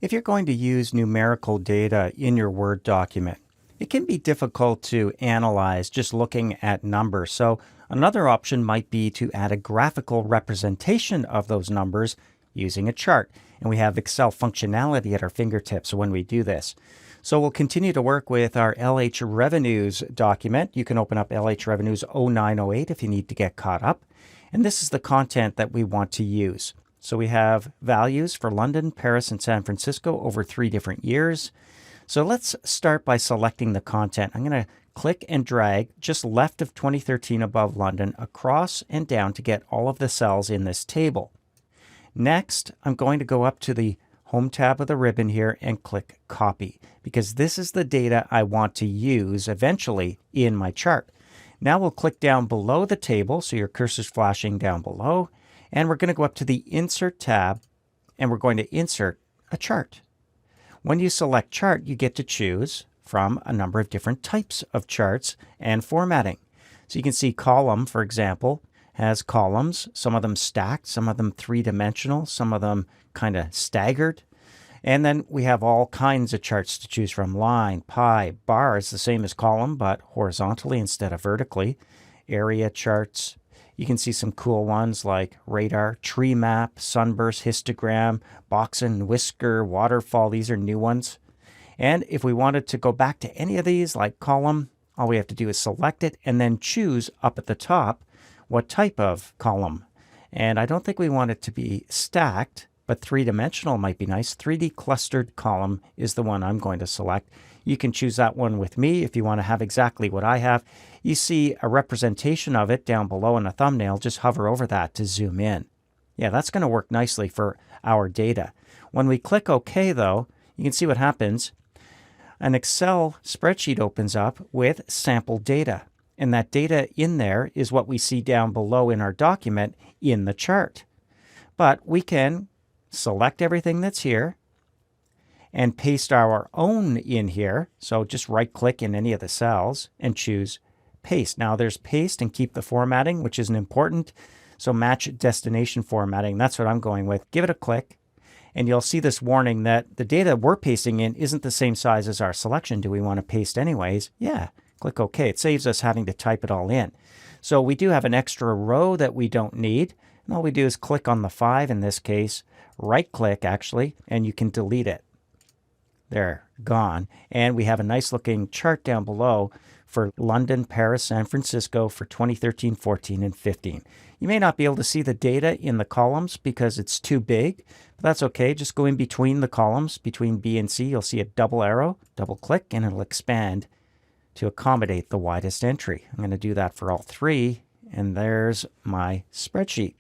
If you're going to use numerical data in your Word document, it can be difficult to analyze just looking at numbers. So another option might be to add a graphical representation of those numbers using a chart. And we have Excel functionality at our fingertips when we do this. So we'll continue to work with our LH Revenues document. You can open up LH Revenues 0908 if you need to get caught up. And this is the content that we want to use. So we have values for London, Paris, and San Francisco over 3 different years. So let's start by selecting the content. I'm going to click and drag just left of 2013 above London across and down to get all of the cells in this table. Next, I'm going to go up to the Home tab of the ribbon here and click Copy, because this is the data I want to use eventually in my chart. Now we'll click down below the table, so your cursor's flashing down below, and we're going to go up to the Insert tab, and we're going to insert a chart. When you select Chart, you get to choose from a number of different types of charts and formatting. So you can see Column, for example, has columns, some of them stacked, some of them 3-dimensional, some of them kind of staggered. And then we have all kinds of charts to choose from. Line, pie, bar is the same as column, but horizontally instead of vertically. Area charts. You can see some cool ones like radar, tree map, sunburst, histogram, box and whisker, waterfall. These are new ones. And if we wanted to go back to any of these, like column, all we have to do is select it and then choose up at the top what type of column. And I don't think we want it to be stacked, but 3-dimensional might be nice. 3D clustered column is the one I'm going to select. You can choose that one with me if you want to have exactly what I have. You see a representation of it down below in a thumbnail. Just hover over that to zoom in. Yeah, that's going to work nicely for our data. When we click OK, though, you can see what happens. An Excel spreadsheet opens up with sample data. And that data in there is what we see down below in our document in the chart. But we can select everything that's here and paste our own in here. So just right-click in any of the cells and choose Paste. Now there's Paste and keep the formatting, which isn't important. So match destination formatting. That's what I'm going with. Give it a click, and you'll see this warning that the data we're pasting in isn't the same size as our selection. Do we want to paste anyways? Yeah. Click OK. It saves us having to type it all in. So we do have an extra row that we don't need. And all we do is click on the 5 in this case, right-click actually, and you can delete it. There, gone. And we have a nice looking chart down below for London, Paris, San Francisco for 2013, 14, and 15. You may not be able to see the data in the columns because it's too big, but that's okay. Just go in between the columns, between B and C. You'll see a double arrow, double click, and it'll expand to accommodate the widest entry. I'm going to do that for all 3, and there's my spreadsheet.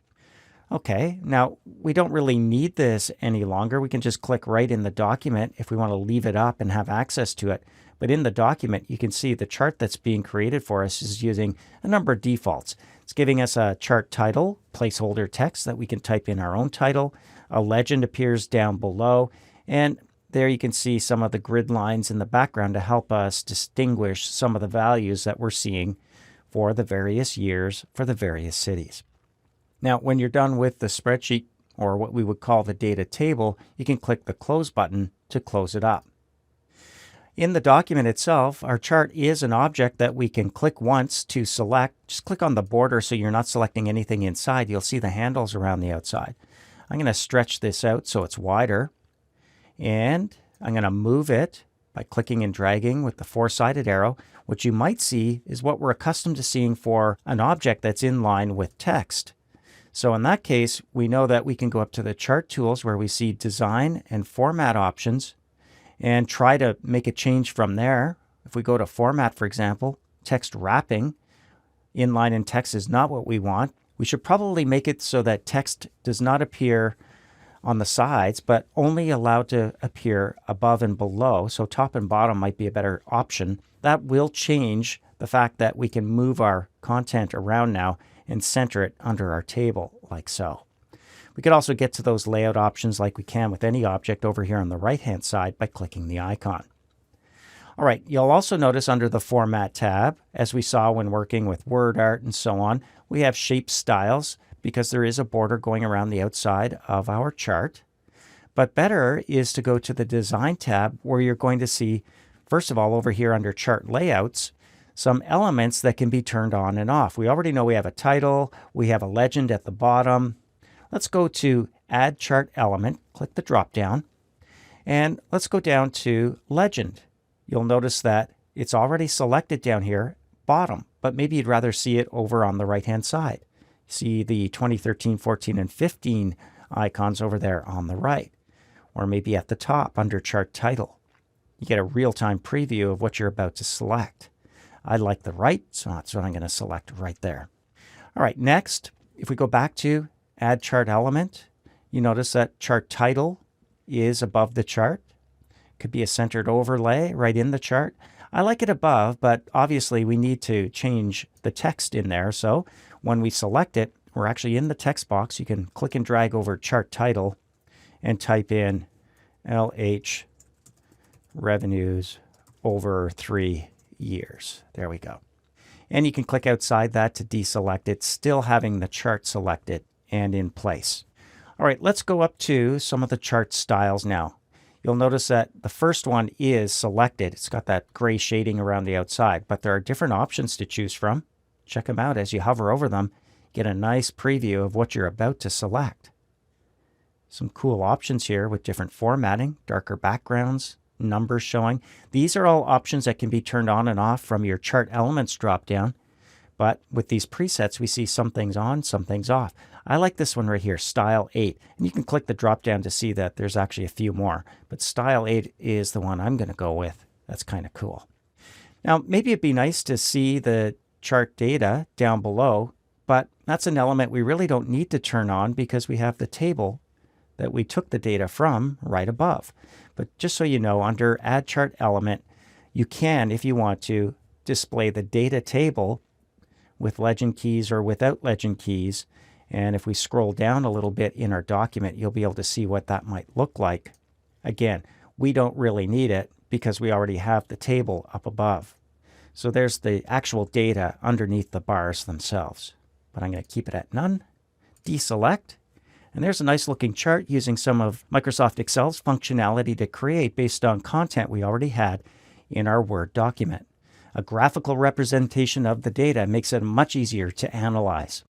Okay, now we don't really need this any longer. We can just click right in the document if we want to leave it up and have access to it. But in the document, you can see the chart that's being created for us is using a number of defaults. It's giving us a chart title, placeholder text that we can type in our own title. A legend appears down below, and there you can see some of the grid lines in the background to help us distinguish some of the values that we're seeing for the various years for the various cities. Now, when you're done with the spreadsheet, or what we would call the data table, you can click the Close button to close it up. In the document itself, our chart is an object that we can click once to select. Just click on the border so you're not selecting anything inside. You'll see the handles around the outside. I'm going to stretch this out so it's wider. And I'm going to move it by clicking and dragging with the 4-sided arrow. What you might see is what we're accustomed to seeing for an object that's in line with text. So in that case, we know that we can go up to the chart tools where we see design and format options and try to make a change from there. If we go to format, for example, text wrapping, inline in text is not what we want. We should probably make it so that text does not appear on the sides, but only allowed to appear above and below. So top and bottom might be a better option. That will change the fact that we can move our content around now and center it under our table like so. We could also get to those layout options like we can with any object over here on the right-hand side by clicking the icon. All right, you'll also notice under the Format tab, as we saw when working with word art and so on, we have shape styles because there is a border going around the outside of our chart. But better is to go to the Design tab where you're going to see, first of all, over here under Chart Layouts, some elements that can be turned on and off. We already know we have a title, we have a legend at the bottom. Let's go to Add Chart Element, click the drop down, and let's go down to Legend. You'll notice that it's already selected down here, bottom, but maybe you'd rather see it over on the right-hand side. See the 2013, 14, and 15 icons over there on the right, or maybe at the top under Chart Title. You get a real-time preview of what you're about to select. I like the right, so that's what I'm going to select right there. All right, next, if we go back to Add Chart Element, you notice that Chart Title is above the chart. Could be a centered overlay right in the chart. I like it above, but obviously we need to change the text in there. So when we select it, we're actually in the text box. You can click and drag over Chart Title and type in LH revenues over 3 years. There we go. And you can click outside that to deselect it, still having the chart selected and in place. All right, let's go up to some of the chart styles now. You'll notice that the first one is selected. It's got that gray shading around the outside, but there are different options to choose from. Check them out as you hover over them. Get a nice preview of what you're about to select. Some cool options here with different formatting, darker backgrounds, numbers showing. These are all options that can be turned on and off from your Chart Elements dropdown. But with these presets, we see some things on, some things off. I like this one right here, Style 8. And you can click the drop down to see that there's actually a few more. But Style 8 is the one I'm going to go with. That's kind of cool. Now, maybe it'd be nice to see the chart data down below, but that's an element we really don't need to turn on because we have the table that we took the data from right above. But just so you know, under Add Chart Element, you can, if you want to, display the data table with legend keys or without legend keys. And if we scroll down a little bit in our document, you'll be able to see what that might look like. Again, we don't really need it because we already have the table up above. So there's the actual data underneath the bars themselves. But I'm going to keep it at none, deselect, and there's a nice looking chart using some of Microsoft Excel's functionality to create based on content we already had in our Word document. A graphical representation of the data makes it much easier to analyze.